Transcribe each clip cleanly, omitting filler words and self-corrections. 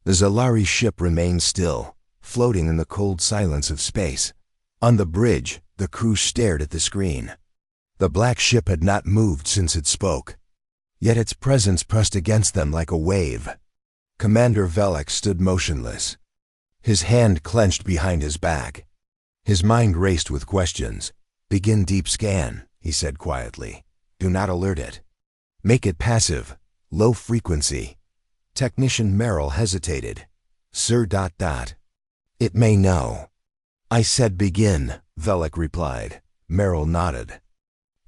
The Zalari ship remained still, floating in the cold silence of space. On the bridge, the crew stared at the screen. The black ship had not moved since it spoke, yet its presence pressed against them like a wave. Commander Velek stood motionless, his hand clenched behind his back. His mind raced with questions. "Begin deep scan," he said quietly. "Do not alert it. Make it passive, low frequency." Technician Merrill hesitated. "Sir... It may know." "I said begin," Velek replied. Merrill nodded.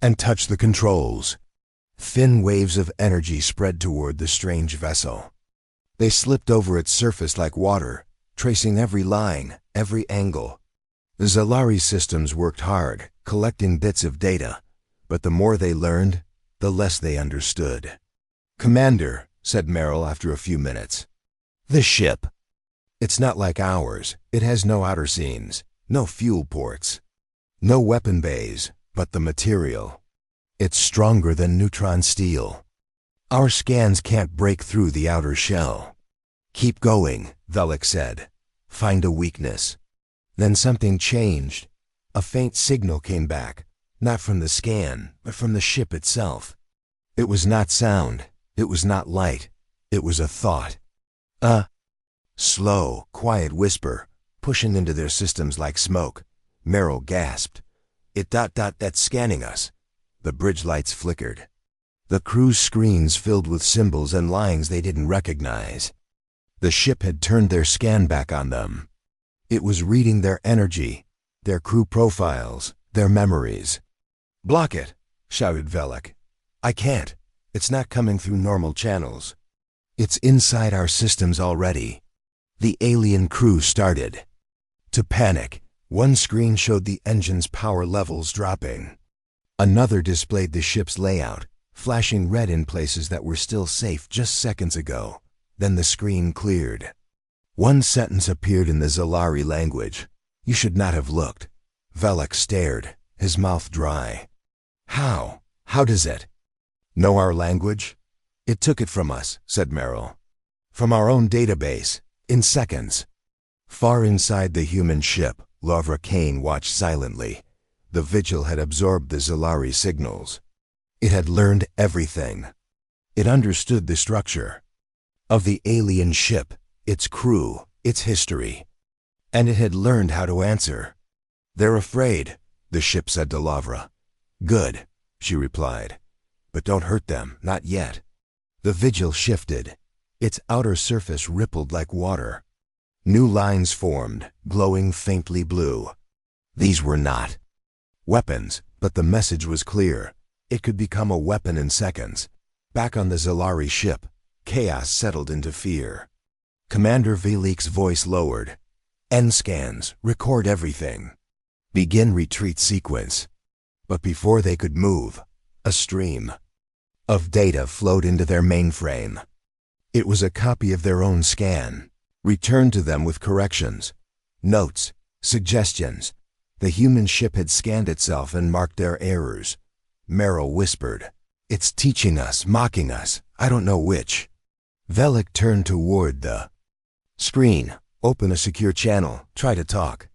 "And touch the controls." Thin waves of energy spread toward the strange vessel. They slipped over its surface like water, tracing every line, every angle. The Zalari systems worked hard, collecting bits of data, but the more they learned, the less they understood. "Commander," said Merrill after a few minutes, "the ship. It's not like ours. It has no outer scenes, no fuel ports, no weapon bays, but the material. It's stronger than neutron steel. Our scans can't break through the outer shell." "Keep going," Velek said. "Find a weakness." Then something changed. A faint signal came back, not from the scan, but from the ship itself. It was not sound. It was not light. It was a thought. A slow, quiet whisper, pushing into their systems like smoke. Merrill gasped. That's scanning us." The bridge lights flickered. The crew's screens filled with symbols and lines they didn't recognize. The ship had turned their scan back on them. It was reading their energy, their crew profiles, their memories. "Block it," shouted Velek. "I can't. It's not coming through normal channels. It's inside our systems already." The alien crew started to panic. One screen showed the engine's power levels dropping. Another displayed the ship's layout, flashing red in places that were still safe just seconds ago. Then the screen cleared. One sentence appeared in the Zalari language. "You should not have looked." Velek stared, his mouth dry. How does it know our language?" "It took it from us," said Merrill. "From our own database, in seconds." Far inside the human ship, Lavra Kane watched silently. The Vigil had absorbed the Zalari signals. It had learned everything. It understood the structure of the alien ship, its crew, its history. And it had learned how to answer. "They're afraid," the ship said to Lavra. "Good," she replied. "But don't hurt them, not yet." The Vigil shifted. Its outer surface rippled like water. New lines formed, glowing faintly blue. These were not weapons, but the message was clear. It could become a weapon in seconds. Back on the Zalari ship, chaos settled into fear. Commander Velik's voice lowered. "End scans, record everything. Begin retreat sequence." But before they could move, a stream of data flowed into their mainframe. It was a copy of their own scan, returned to them with corrections, notes, suggestions. The human ship had scanned itself and marked their errors. Merrill whispered, "It's teaching us, mocking us, I don't know which." Velek turned toward the screen. "Open a secure channel, try to talk."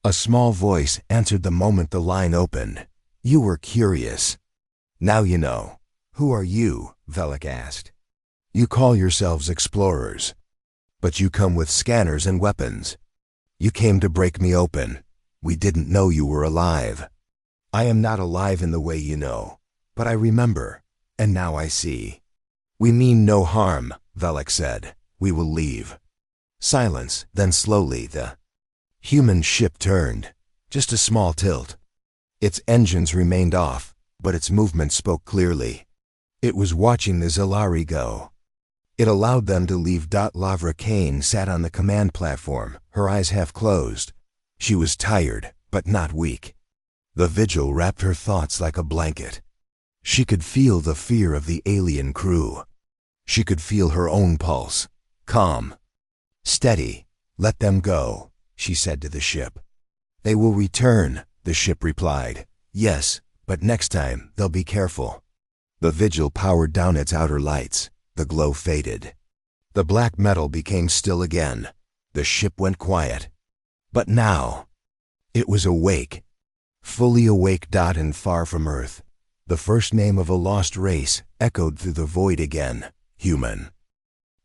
A small voice answered the moment the line opened. "You were curious. Now you know." "Who are you?" Velek asked. "You call yourselves explorers, but you come with scanners and weapons. You came to break me open. We didn't know you were alive." "I am not alive in the way you know, but I remember, and now I see." "We mean no harm," Velek said. "We will leave." Silence, then slowly the human ship turned. Just a small tilt. Its engines remained off, but its movement spoke clearly. It was watching the Zalari go. It allowed them to leave. Lavra Kane sat on the command platform, her eyes half closed. She was tired, but not weak. The Vigil wrapped her thoughts like a blanket. She could feel the fear of the alien crew. She could feel her own pulse. Calm. "Steady. Let them go," she said to the ship. "They will return," the ship replied. "Yes, but next time they'll be careful." The Vigil powered down its outer lights. The glow faded. The black metal became still again. The ship went quiet. But now, it was awake. Fully awake. And far from Earth, the first name of a lost race echoed through the void again: human.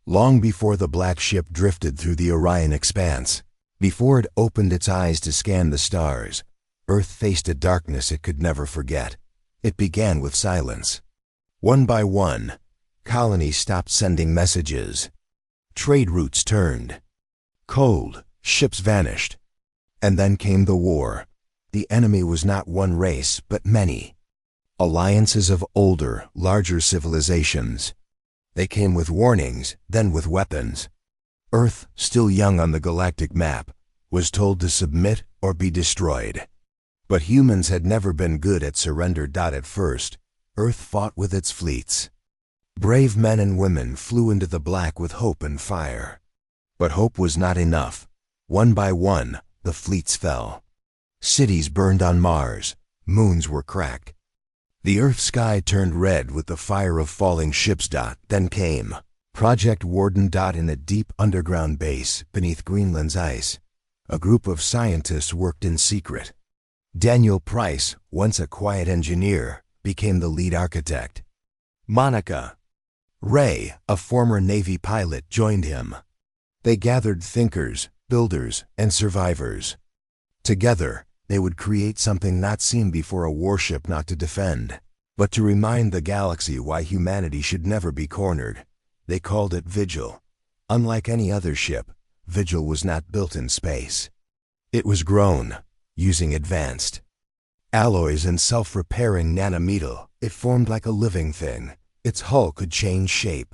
Long before the black ship drifted through the Orion expanse, before it opened its eyes to scan the stars, Earth faced a darkness it could never forget. It began with silence. One by one, colonies stopped sending messages. Trade routes turned. Cold, ships vanished. And then came the war. The enemy was not one race, but many. Alliances of older, larger civilizations. They came with warnings, then with weapons. Earth, still young on the galactic map, was told to submit or be destroyed. But humans had never been good at surrender. At first, Earth fought with its fleets. Brave men and women flew into the black with hope and fire. But hope was not enough. One by one, the fleets fell. Cities burned on Mars. Moons were cracked. The Earth sky turned red with the fire of falling ships. Then came Project Warden. In a deep underground base beneath Greenland's ice, a group of scientists worked in secret. Daniel Price, once a quiet engineer, became the lead architect. Monica Ray, a former Navy pilot, joined him. They gathered thinkers, builders, and survivors. Together, they would create something not seen before: a warship not to defend, but to remind the galaxy why humanity should never be cornered. They called it Vigil. Unlike any other ship, Vigil was not built in space. It was grown, using advanced alloys and self-repairing nanometal. It formed like a living thing. Its hull could change shape.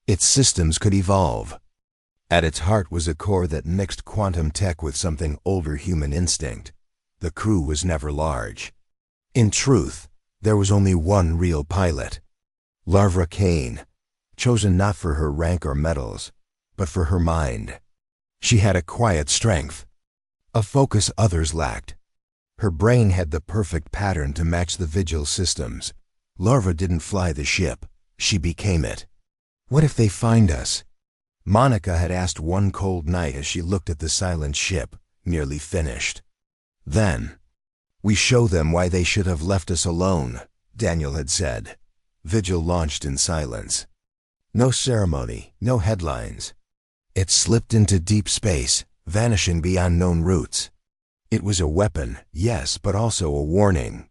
Its systems could evolve. At its heart was a core that mixed quantum tech with something older: human instinct. The crew was never large. In truth, there was only one real pilot: Larva Kane, chosen not for her rank or medals, but for her mind. She had a quiet strength, a focus others lacked. Her brain had the perfect pattern to match the Vigil systems. Larva didn't fly the ship, she became it. What if they find us? Monica had asked one cold night as she looked at the silent ship, nearly finished. Then, "We show them why they should have left us alone," Daniel had said. Vigil launched in silence. No ceremony, no headlines. It slipped into deep space, vanishing beyond known routes. It was a weapon, yes, but also a warning.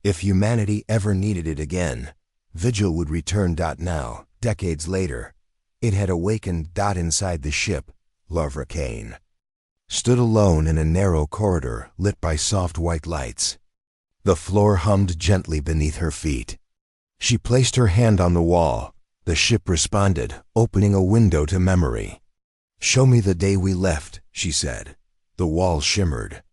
If humanity ever needed it again, Vigil would return. Now, decades later, it had awakened. Inside the ship, Larva Kane stood alone in a narrow corridor lit by soft white lights. The floor hummed gently beneath her feet. She placed her hand on the wall. The ship responded, opening a window to memory. "Show me the day we left," she said. The wall shimmered.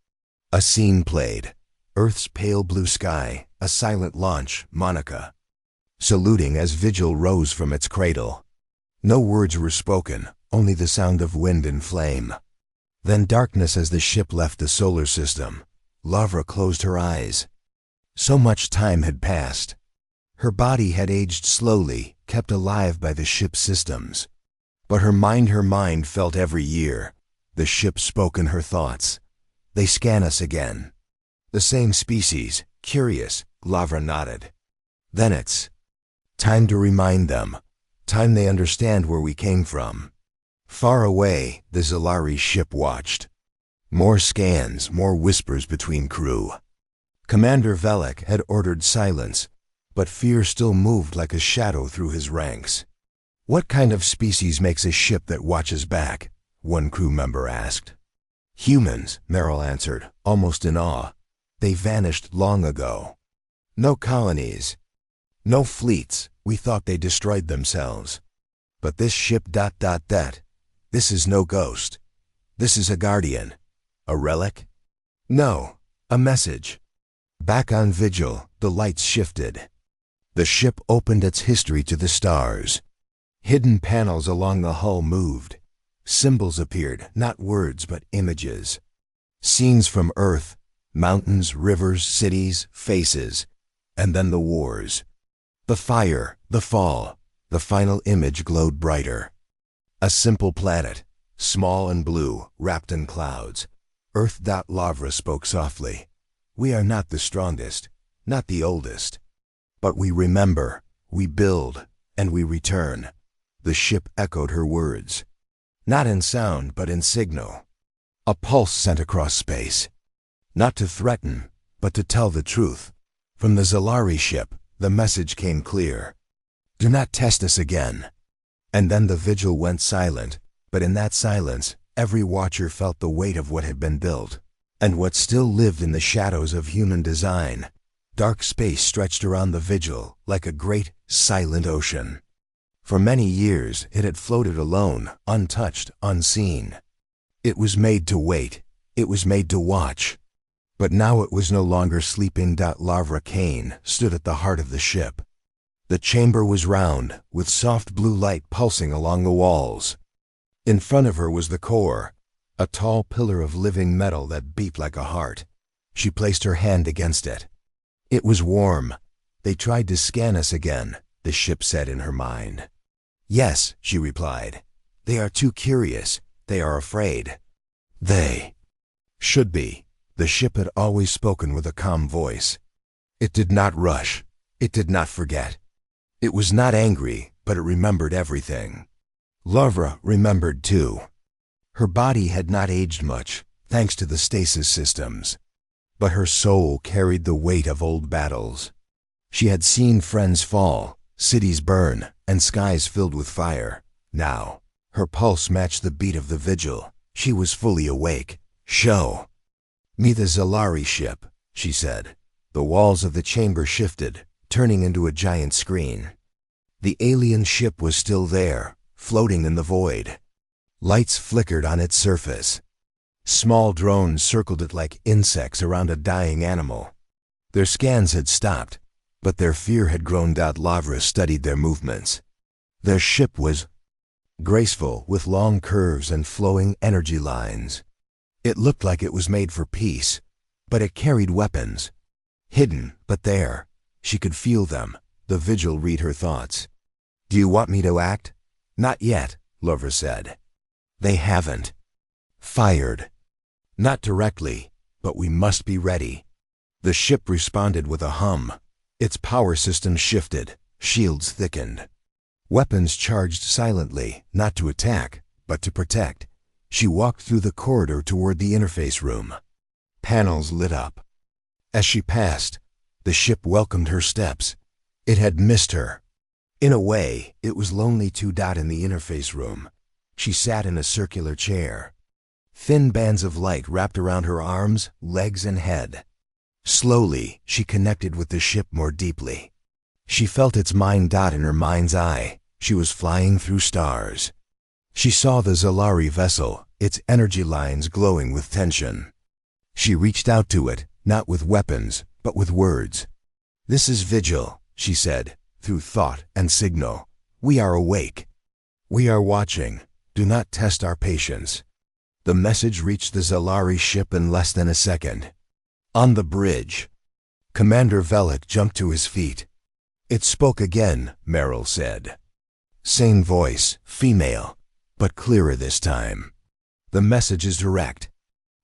A scene played. Earth's pale blue sky, a silent launch, Monica saluting as Vigil rose from its cradle. No words were spoken, only the sound of wind and flame. Then darkness as the ship left the solar system. Larva closed her eyes. So much time had passed. Her body had aged slowly, kept alive by the ship's systems. But her mind felt every year. The ship spoke in her thoughts. "They scan us again." "The same species, curious," Larva nodded. "Then it's time to remind them. Time they understand where we came from." Far away, the Zalari ship watched. More scans, more whispers between crew. Commander Velik had ordered silence, but fear still moved like a shadow through his ranks. "What kind of species makes a ship that watches back?" one crew member asked. "Humans," Merrill answered, almost in awe. "They vanished long ago. No colonies, no fleets. We thought they destroyed themselves. But this ship ... This is no ghost. This is a guardian. A relic? No, a message." Back on Vigil, the lights shifted. The ship opened its history to the stars. Hidden panels along the hull moved. Symbols appeared, not words but images. Scenes from Earth, mountains, rivers, cities, faces, and then the wars. The fire, the fall, the final image glowed brighter. A simple planet, small and blue, wrapped in clouds. Earth. Lavra spoke softly. We are not the strongest, not the oldest. But we remember, we build, and we return. The ship echoed her words. Not in sound, but in signal. A pulse sent across space. Not to threaten, but to tell the truth. From the Zalari ship, the message came clear. Do not test us again. And then the vigil went silent, but in that silence, every watcher felt the weight of what had been built, and what still lived in the shadows of human design. Dark space stretched around the vigil like a great, silent ocean. For many years, it had floated alone, untouched, unseen. It was made to wait. It was made to watch. But now it was no longer sleeping. Lavra Kane stood at the heart of the ship. The chamber was round, with soft blue light pulsing along the walls. In front of her was the core, a tall pillar of living metal that beat like a heart. She placed her hand against it. It was warm. They tried to scan us again, the ship said in her mind. Yes, she replied. They are too curious. They are afraid. They should be. The ship had always spoken with a calm voice. It did not rush. It did not forget. It was not angry, but it remembered everything. Lavra remembered too. Her body had not aged much, thanks to the stasis systems. But her soul carried the weight of old battles. She had seen friends fall, cities burn, and skies filled with fire. Now, her pulse matched the beat of the vigil. She was fully awake. Show me the Zalari ship, she said. The walls of the chamber shifted, turning into a giant screen. The alien ship was still there, floating in the void. Lights flickered on its surface. Small drones circled it like insects around a dying animal. Their scans had stopped, but their fear had grown. Lavra studied their movements. Their ship was graceful, with long curves and flowing energy lines. It looked like it was made for peace, but it carried weapons. Hidden, but there. She could feel them. The vigil read her thoughts. Do you want me to act? Not yet, Lavra said. They haven't fired. Not directly, but we must be ready. The ship responded with a hum. Its power system shifted. Shields thickened. Weapons charged silently, not to attack, but to protect. She walked through the corridor toward the interface room. Panels lit up. As she passed, the ship welcomed her steps. It had missed her. In a way, it was lonely too. In the interface room, she sat in a circular chair. Thin bands of light wrapped around her arms, legs, and head. Slowly, she connected with the ship more deeply. She felt its mind. In her mind's eye, she was flying through stars. She saw the Zalari vessel, its energy lines glowing with tension. She reached out to it, not with weapons, but with words. This is Vigil, she said, through thought and signal. We are awake. We are watching. Do not test our patience. The message reached the Zalari ship in less than a second. On the bridge, Commander Velik jumped to his feet. It spoke again, Merrill said. Same voice, female, but clearer this time. The message is direct.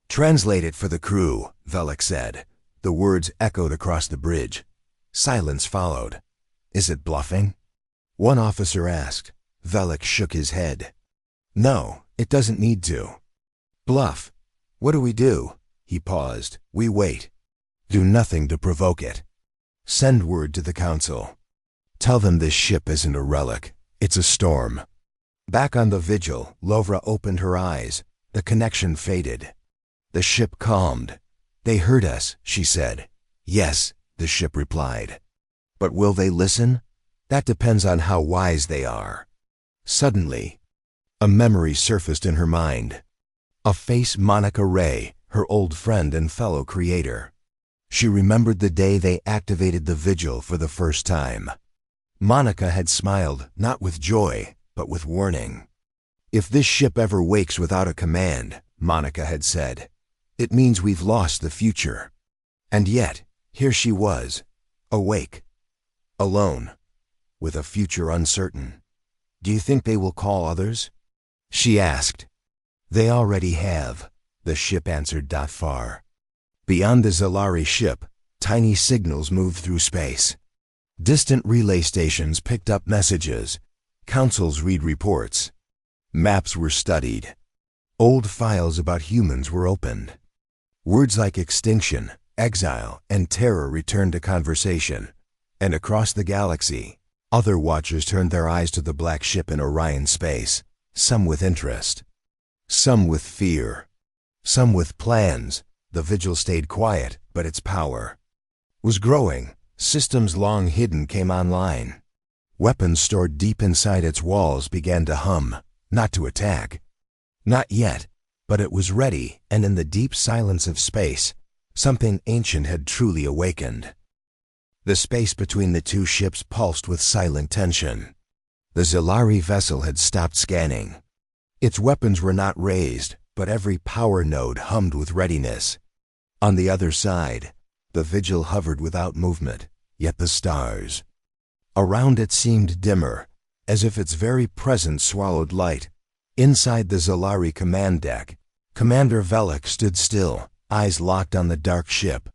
Translate it for the crew, Velik said. The words echoed across the bridge. Silence followed. Is it bluffing? One officer asked. Velik shook his head. No, it doesn't need to. Bluff. What do we do? He paused. We wait. Do nothing to provoke it. Send word to the council. Tell them this ship isn't a relic. It's a storm. Back on the Vigil, Lavra opened her eyes. The connection faded. The ship calmed. They heard us, she said. Yes, the ship replied. But will they listen? That depends on how wise they are. Suddenly, a memory surfaced in her mind. A face, Monica Ray, her old friend and fellow creator. She remembered the day they activated the Vigil for the first time. Monica had smiled, not with joy, but with warning. If this ship ever wakes without a command, Monica had said, it means we've lost the future. And yet, here she was, awake, alone, with a future uncertain. Do you think they will call others? she asked. They already have, the ship answered. Far beyond the Zalari ship, tiny signals moved through space. Distant relay stations picked up messages. Councils read reports. Maps were studied. Old files about humans were opened. Words like extinction, exile, and terror returned to conversation. And across the galaxy, other watchers turned their eyes to the black ship in Orion space, some with interest, some with fear, some with plans. The vigil stayed quiet, but its power was growing. Systems long hidden came online. Weapons stored deep inside its walls began to hum, not to attack. Not yet, but it was ready, and in the deep silence of space, something ancient had truly awakened. The space between the two ships pulsed with silent tension. The Zalari vessel had stopped scanning. Its weapons were not raised, but every power node hummed with readiness. On the other side, the vigil hovered without movement, yet the stars around it seemed dimmer, as if its very presence swallowed light. Inside the Zalari command deck, Commander Velek stood still, eyes locked on the dark ship.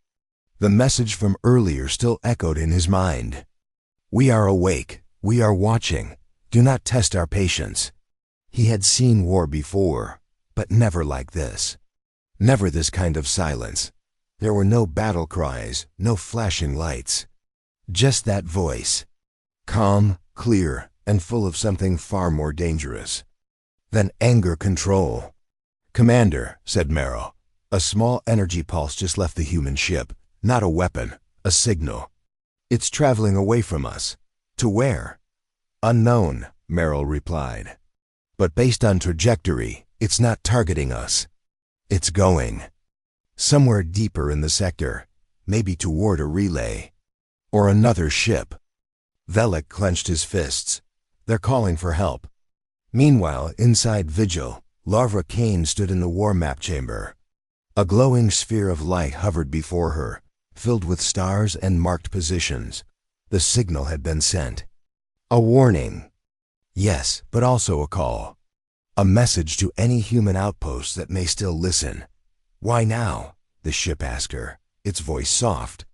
The message from earlier still echoed in his mind. We are awake, we are watching, do not test our patience. He had seen war before, but never like this. Never this kind of silence. There were no battle cries, no flashing lights. Just that voice. Calm, clear, and full of something far more dangerous than anger control. Commander, said Merrill. A small energy pulse just left the human ship. Not a weapon, a signal. It's traveling away from us. To where? Unknown, Merrill replied. But based on trajectory, it's not targeting us. It's going somewhere deeper in the sector, maybe toward a relay. Or another ship. Velek clenched his fists. They're calling for help. Meanwhile, inside Vigil, Larva Kane stood in the war map chamber. A glowing sphere of light hovered before her, filled with stars and marked positions. The signal had been sent. A warning. Yes, but also a call. A message to any human outpost that may still listen. Why now? The ship asked her, its voice soft.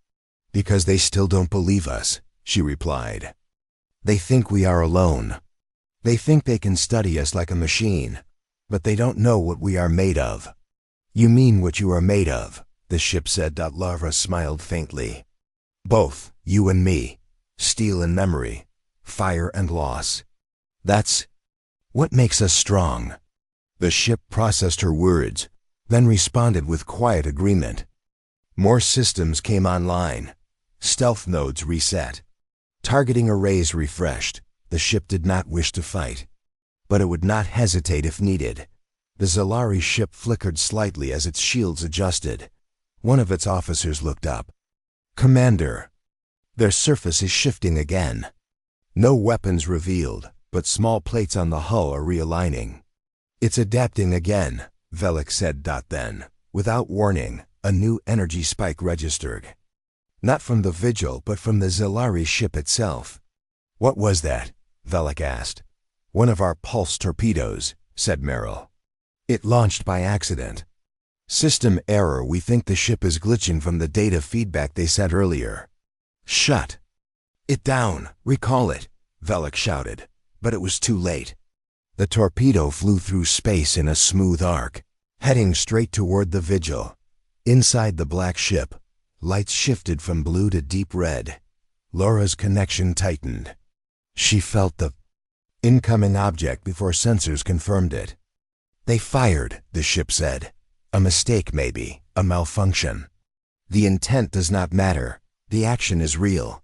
Because they still don't believe us, she replied. They think we are alone. They think they can study us like a machine, but they don't know what we are made of. You mean what you are made of, the ship said. Larva smiled faintly. Both, you and me. Steel and memory. Fire and loss. That's what makes us strong. The ship processed her words, then responded with quiet agreement. More systems came online. Stealth nodes reset. Targeting arrays refreshed. The ship did not wish to fight, but it would not hesitate if needed. The Zalari ship flickered slightly as its shields adjusted. One of its officers looked up. Commander. Their surface is shifting again. No weapons revealed, but small plates on the hull are realigning. It's adapting again, Velek said. Then, without warning, a new energy spike registered. Not from the Vigil, but from the Zalari ship itself. What was that? Velek asked. One of our pulse torpedoes, said Merrill. It launched by accident. System error. We think the ship is glitching from the data feedback they sent earlier. Shut it down. Recall it, Velek shouted, but it was too late. The torpedo flew through space in a smooth arc, heading straight toward the Vigil. Inside the black ship, lights shifted from blue to deep red. Laura's connection tightened. She felt the incoming object before sensors confirmed it. They fired, the ship said. A mistake maybe, a malfunction. The intent does not matter. The action is real.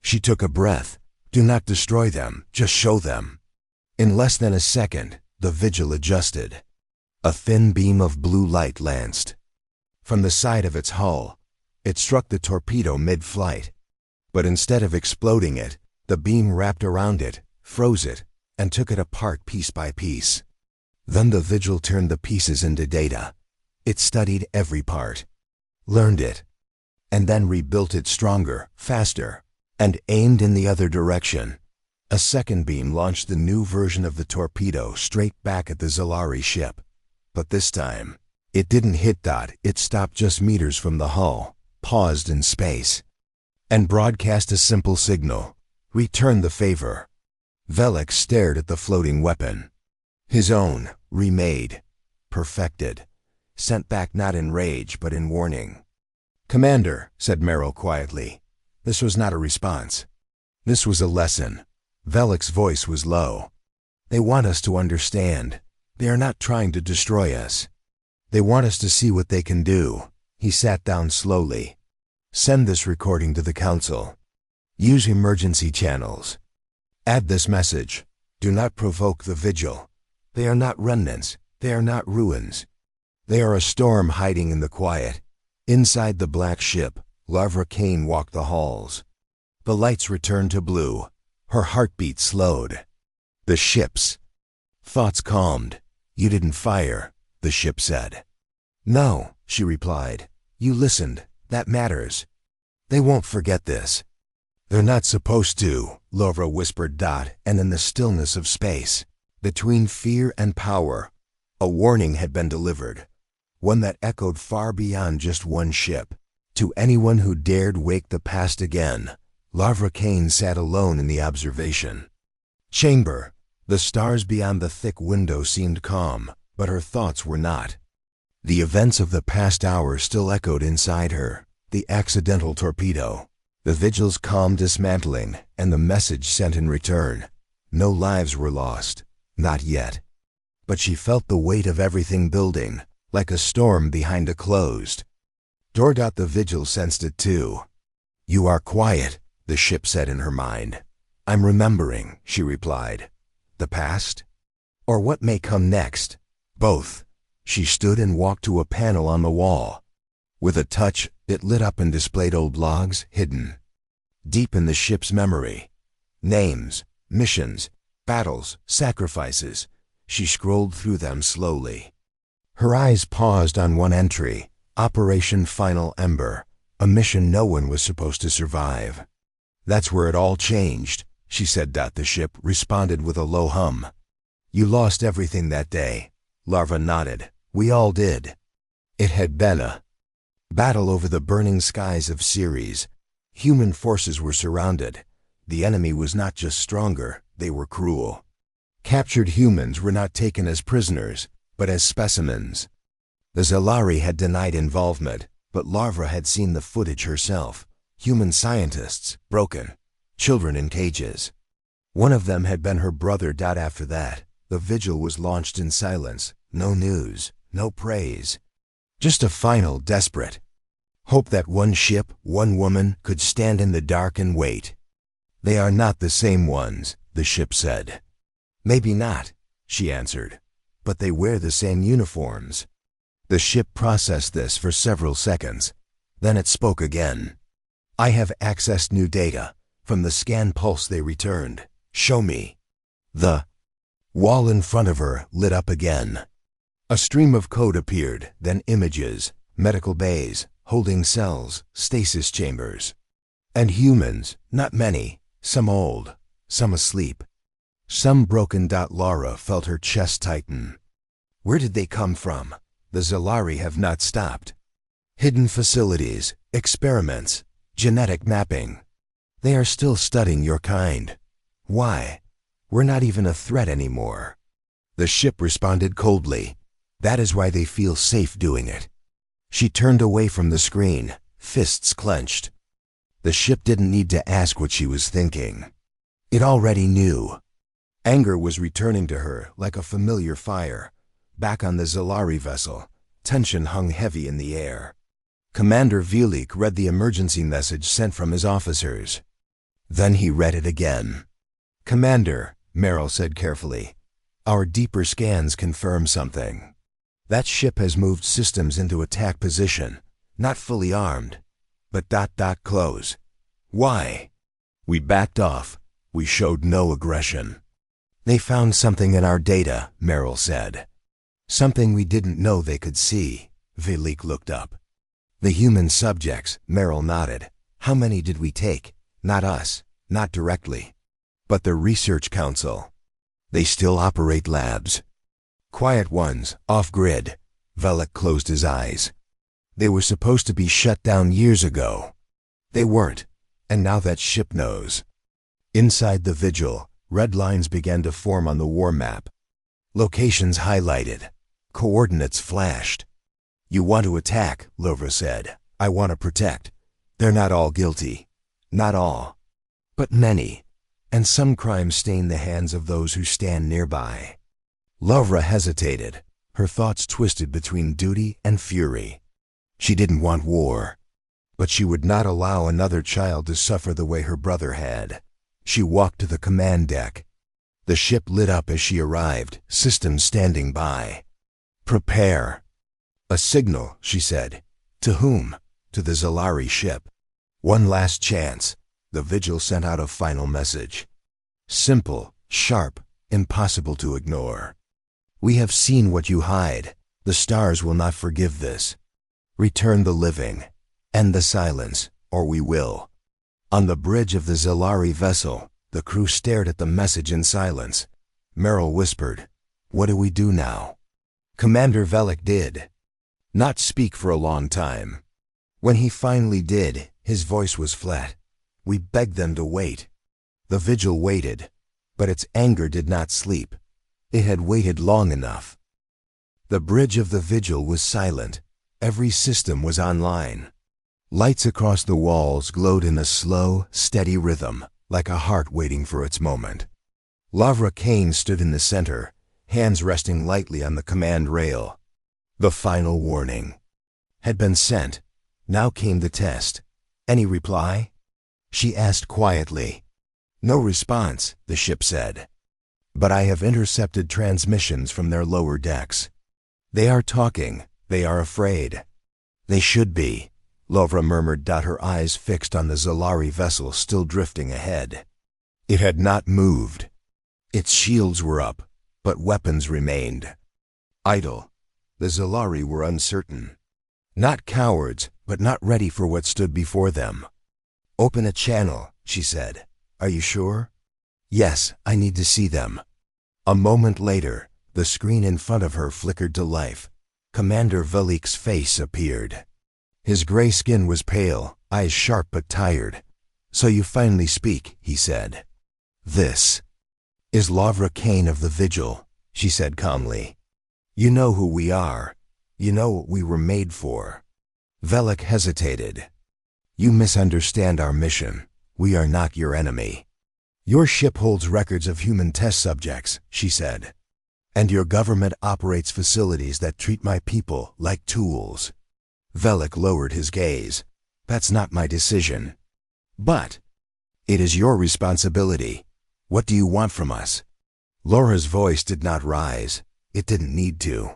She took a breath. Do not destroy them, just show them. In less than a second, the Vigil adjusted. A thin beam of blue light lanced from the side of its hull. It struck the torpedo mid-flight. But instead of exploding it, the beam wrapped around it, froze it, and took it apart piece by piece. Then the Vigil turned the pieces into data. It studied every part, learned it, and then rebuilt it stronger, faster, and aimed in the other direction. A second beam launched the new version of the torpedo straight back at the Zalari ship. But this time, it didn't hit. It stopped just meters from the hull, paused in space, and broadcast a simple signal: return the favor. Velik stared at the floating weapon. His own, remade, perfected, sent back not in rage but in warning. "Commander," said Merrill quietly, "this was not a response. This was a lesson." Velik's voice was low. "They want us to understand. They are not trying to destroy us. They want us to see what they can do." He sat down slowly. "Send this recording to the Council. Use emergency channels. Add this message: do not provoke the vigil. They are not remnants. They are not ruins. They are a storm hiding in the quiet." Inside the black ship, Larva Kane walked the halls. The lights returned to blue. Her heartbeat slowed. The ship's thoughts calmed. "You didn't fire," the ship said. "No," she replied. "You listened. That matters. They won't forget this." "They're not supposed to," Larva whispered. And in the stillness of space, between fear and power, a warning had been delivered. One that echoed far beyond just one ship. To anyone who dared wake the past again, Larva Kane sat alone in the observation chamber. The stars beyond the thick window seemed calm, but her thoughts were not. The events of the past hour still echoed inside her: the accidental torpedo, the vigil's calm dismantling, and the message sent in return. No lives were lost, not yet. But she felt the weight of everything building, like a storm behind a closed door. The vigil sensed it too. "You are quiet," the ship said in her mind. "I'm remembering," she replied. "The past? Or what may come next?" "Both." She stood and walked to a panel on the wall. With a touch, it lit up and displayed old logs, hidden deep in the ship's memory. Names, missions, battles, sacrifices. She scrolled through them slowly. Her eyes paused on one entry: Operation Final Ember, a mission no one was supposed to survive. "That's where it all changed," she said. The ship responded with a low hum. "You lost everything that day." Larva nodded. "We all did." It had been a battle over the burning skies of Ceres. Human forces were surrounded. The enemy was not just stronger, they were cruel. Captured humans were not taken as prisoners, but as specimens. The Zalari had denied involvement, but Larva had seen the footage herself. Human scientists, broken, children in cages. One of them had been her brother. After that, the vigil was launched in silence. No news, no praise. Just a final, desperate hope that one ship, one woman, could stand in the dark and wait. "They are not the same ones," the ship said. "Maybe not," she answered, "but they wear the same uniforms." The ship processed this for several seconds. Then it spoke again. "I have accessed new data. From the scan pulse they returned. Show me." The wall in front of her lit up again. A stream of code appeared, then images, medical bays, holding cells, stasis chambers. And humans, not many, some old, some asleep, some broken. Lara felt her chest tighten. Where did they come from? The Zalari have not stopped. Hidden facilities, experiments, genetic mapping. They are still studying your kind. Why? We're not even a threat anymore. The ship responded coldly. That is why they feel safe doing it. She turned away from the screen, fists clenched. The ship didn't need to ask what she was thinking. It already knew. Anger was returning to her like a familiar fire. Back on the Zalari vessel, tension hung heavy in the air. Commander Velik read the emergency message sent from his officers. Then he read it again. "Commander," Merrill said carefully, "our deeper scans confirm something. That ship has moved systems into attack position, not fully armed, but close. Why? We backed off. We showed no aggression." "They found something in our data," Merrill said. "Something we didn't know they could see." Velik looked up. "The human subjects," Merrill nodded. "How many did we take? Not us, not directly. But the Research Council, they still operate labs. Quiet ones, off-grid. Velik closed his eyes. They were supposed to be shut down years ago. They weren't, and now that ship knows. Inside the Vigil, red lines began to form on the war map. Locations highlighted. Coordinates flashed. You want to attack, Lovra said. I want to protect. They're not all guilty. Not all. But many. And some crimes stain the hands of those who stand nearby. Lovra hesitated, her thoughts twisted between duty and fury. She didn't want war, but she would not allow another child to suffer the way her brother had. She walked to the command deck. The ship lit up as she arrived, systems standing by. Prepare. A signal, she said. To whom? To the Zalari ship. One last chance. The Vigil sent out a final message. Simple, sharp, impossible to ignore. We have seen what you hide. The stars will not forgive this. Return the living. End the silence, or we will. On the bridge of the Zalari vessel, the crew stared at the message in silence. Merrill whispered, "What do we do now?" Commander Velik did not speak for a long time. When he finally did, his voice was flat. We begged them to wait. The Vigil waited, but its anger did not sleep. It had waited long enough. The bridge of the Vigil was silent. Every system was online. Lights across the walls glowed in a slow, steady rhythm, like a heart waiting for its moment. Lavra Kane stood in the center, hands resting lightly on the command rail. The final warning had been sent. Now came the test. Any reply? She asked quietly. No response, the ship said. But I have intercepted transmissions from their lower decks. They are talking. They are afraid. They should be, Lovra murmured, her eyes fixed on the Zalari vessel still drifting ahead. It had not moved. Its shields were up, but weapons remained. Idle. The Zalari were uncertain. Not cowards, but not ready for what stood before them. Open a channel, she said. Are you sure? Yes, I need to see them. A moment later, the screen in front of her flickered to life. Commander Velik's face appeared. His gray skin was pale, eyes sharp but tired. So you finally speak, he said. This is Lavra Kane of the Vigil, she said calmly. You know who we are. You know what we were made for. Velik hesitated. You misunderstand our mission. We are not your enemy. Your ship holds records of human test subjects, she said. And your government operates facilities that treat my people like tools. Velik lowered his gaze. That's not my decision. But it is your responsibility. What do you want from us? Laura's voice did not rise. It didn't need to.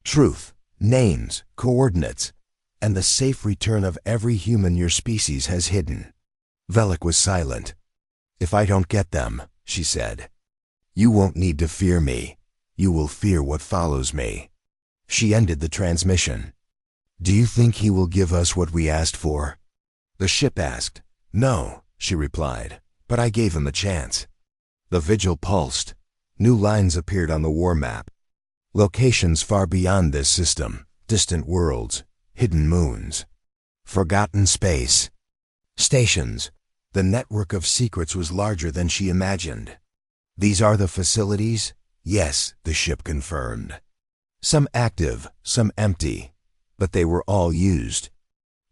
Truth, names, coordinates, and the safe return of every human your species has hidden. Velik was silent. If I don't get them, she said, you won't need to fear me. You will fear what follows me. She ended the transmission. Do you think he will give us what we asked for? The ship asked. No, she replied, but I gave him a chance. The Vigil pulsed. New lines appeared on the war map. Locations far beyond this system, distant worlds, hidden moons, forgotten space. Stations. The network of secrets was larger than she imagined. These are the facilities? Yes, the ship confirmed. Some active, some empty, but they were all used.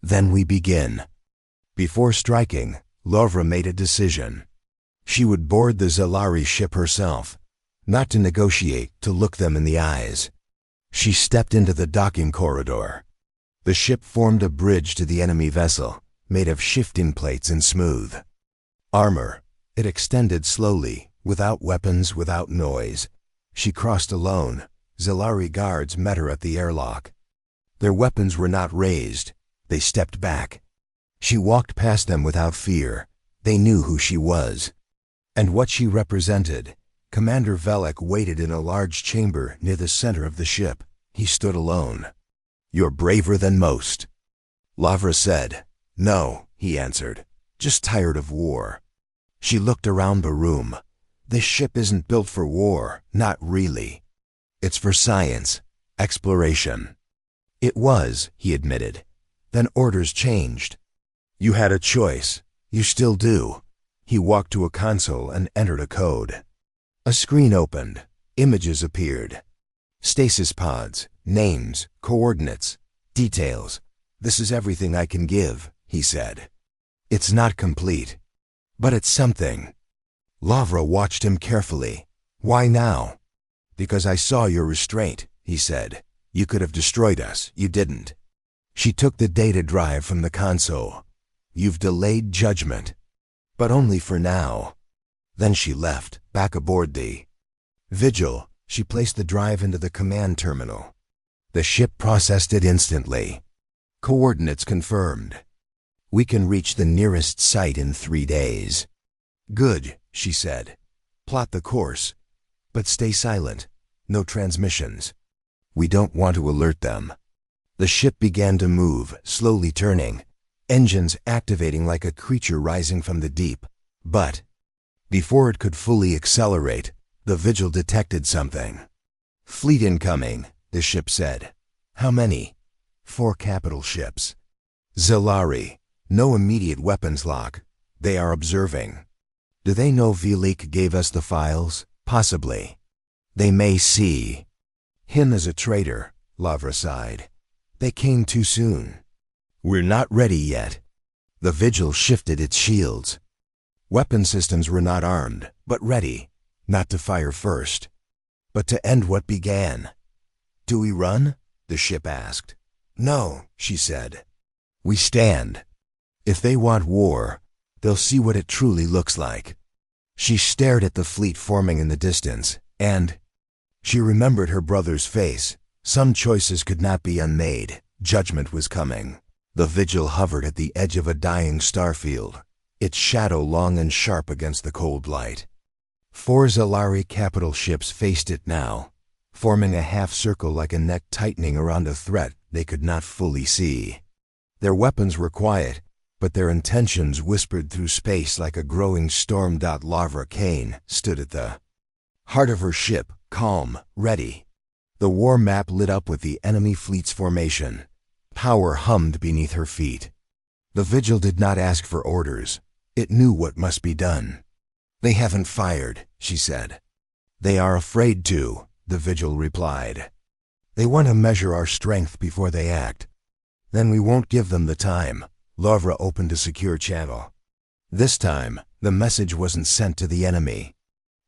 Then we begin. Before striking, Lavra made a decision. She would board the Zalari ship herself, not to negotiate, to look them in the eyes. She stepped into the docking corridor. The ship formed a bridge to the enemy vessel, made of shifting plates and smooth armor. It extended slowly, without weapons, without noise. She crossed alone. Zalari guards met her at the airlock. Their weapons were not raised. They stepped back. She walked past them without fear. They knew who she was and what she represented. Commander Velik waited in a large chamber near the center of the ship. He stood alone. You're braver than most. Lavra said. No, he answered. Just tired of war. She looked around the room. This ship isn't built for war, not really. It's for science, exploration. It was, he admitted. Then orders changed. You had a choice. You still do. He walked to a console and entered a code. A screen opened. Images appeared. Stasis pods, names, coordinates, details. This is everything I can give, he said. It's not complete, but it's something. Lavra watched him carefully. Why now? Because I saw your restraint, he said. You could have destroyed us. You didn't. She took the data drive from the console. You've delayed judgment, but only for now. Then she left, back aboard the Vigil. She placed the drive into the command terminal. The ship processed it instantly. Coordinates confirmed. We can reach the nearest site in 3 days. Good, she said. Plot the course. But stay silent. No transmissions. We don't want to alert them. The ship began to move, slowly turning, engines activating like a creature rising from the deep. But before it could fully accelerate, the Vigil detected something. Fleet incoming, the ship said. How many? 4 capital ships. Zilari. No immediate weapons lock. They are observing. Do they know Vilik gave us the files? Possibly. They may see him as a traitor, Lavra sighed. They came too soon. We're not ready yet. The Vigil shifted its shields. Weapon systems were not armed, but ready. Not to fire first, but to end what began. Do we run? The ship asked. No, she said. We stand. If they want war, they'll see what it truly looks like. She stared at the fleet forming in the distance, and she remembered her brother's face. Some choices could not be unmade. Judgment was coming. The Vigil hovered at the edge of a dying starfield, its shadow long and sharp against the cold light. 4 Zilari capital ships faced it now, forming a half-circle like a neck tightening around a threat they could not fully see. Their weapons were quiet, but their intentions whispered through space like a growing storm. Lavra Kane stood at the heart of her ship, calm, ready. The war map lit up with the enemy fleet's formation. Power hummed beneath her feet. The Vigil did not ask for orders. It knew what must be done. They haven't fired, she said. They are afraid to, the Vigil replied. They want to measure our strength before they act. Then we won't give them the time. Lavra opened a secure channel. This time, the message wasn't sent to the enemy.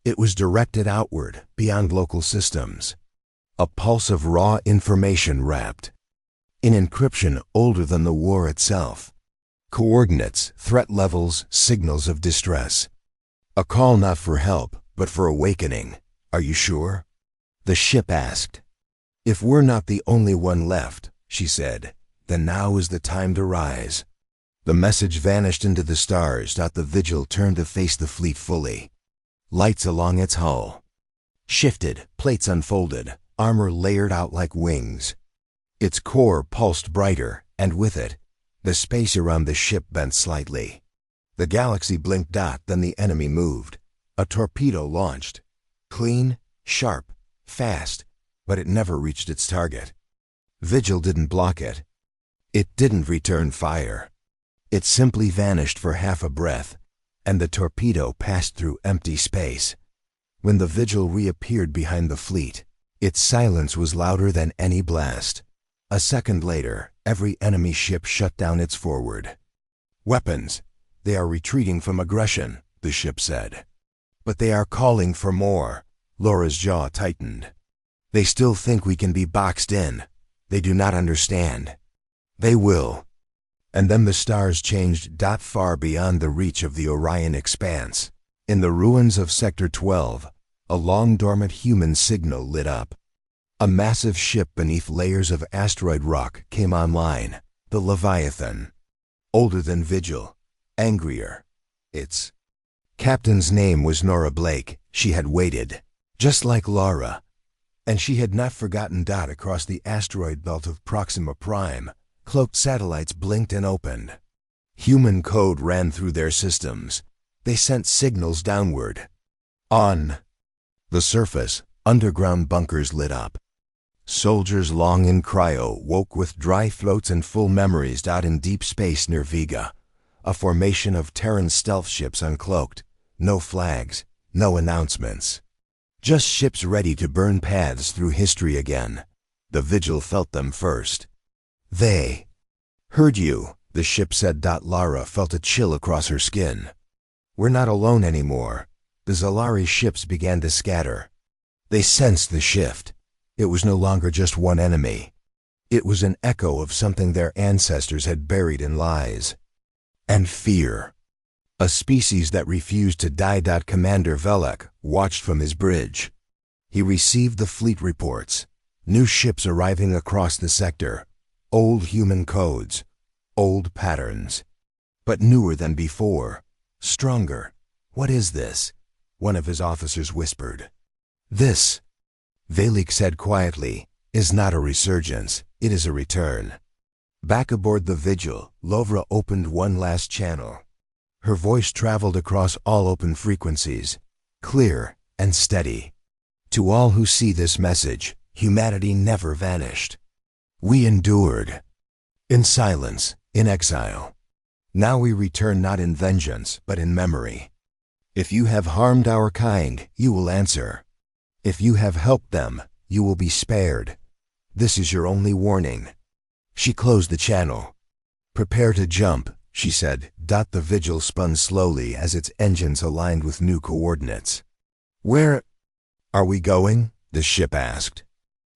It was directed outward, beyond local systems. A pulse of raw information wrapped in encryption older than the war itself. Coordinates, threat levels, signals of distress. A call not for help, but for awakening. Are you sure? The ship asked. If we're not the only one left, she said, then now is the time to rise. The message vanished into the stars. The Vigil turned to face the fleet fully. Lights along its hull shifted, plates unfolded, armor layered out like wings. Its core pulsed brighter, and with it, the space around the ship bent slightly. The galaxy blinked. Then the enemy moved. A torpedo launched. Clean, sharp, fast, but it never reached its target. Vigil didn't block it. It didn't return fire. It simply vanished for half a breath, and the torpedo passed through empty space. When the Vigil reappeared behind the fleet, its silence was louder than any blast. A second later, every enemy ship shut down its forward. Weapons. They are retreating from aggression, the ship said. But they are calling for more. Laura's jaw tightened. They still think we can be boxed in. They do not understand. They will. And then the stars changed. Far beyond the reach of the Orion expanse, in the ruins of Sector 12, a long-dormant human signal lit up. A massive ship beneath layers of asteroid rock came online, the Leviathan. Older than Vigil, angrier. Its captain's name was Nora Blake. She had waited, just like Laura. And she had not forgotten. Across the asteroid belt of Proxima Prime, cloaked satellites blinked and opened. Human code ran through their systems. They sent signals downward. On the surface, underground bunkers lit up. Soldiers long in cryo woke with dry throats and full memories. In deep space near Vega, a formation of Terran stealth ships uncloaked. No flags, no announcements. Just ships ready to burn paths through history again. The Vigil felt them first. They heard you, the ship said. Lara felt a chill across her skin. We're not alone anymore. The Zalari ships began to scatter. They sensed the shift. It was no longer just one enemy. It was an echo of something their ancestors had buried in lies and fear. A species that refused to die. Commander Velek watched from his bridge. He received the fleet reports. New ships arriving across the sector. Old human codes. Old patterns. But newer than before. Stronger. What is this? One of his officers whispered. This, Velik said quietly, is not a resurgence. It is a return. Back aboard the Vigil, Lovra opened one last channel. Her voice traveled across all open frequencies, clear and steady. To all who see this message, humanity never vanished. We endured. In silence, in exile. Now we return not in vengeance, but in memory. If you have harmed our kind, you will answer. If you have helped them, you will be spared. This is your only warning. She closed the channel. Prepare to jump, she said. The Vigil spun slowly as its engines aligned with new coordinates. Where are we going? The ship asked.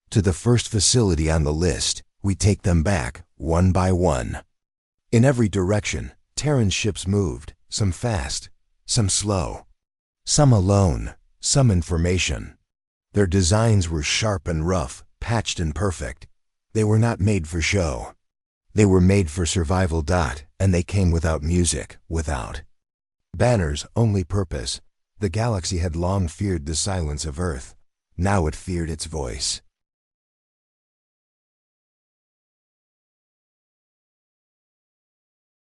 To the first facility on the list. We take them back, one by one. In every direction, Terran ships moved, some fast, some slow. Some alone, some information. Their designs were sharp and rough, patched and perfect. They were not made for show. They were made for survival. And they came without music, without banners, only purpose. The galaxy had long feared the silence of Earth. Now it feared its voice.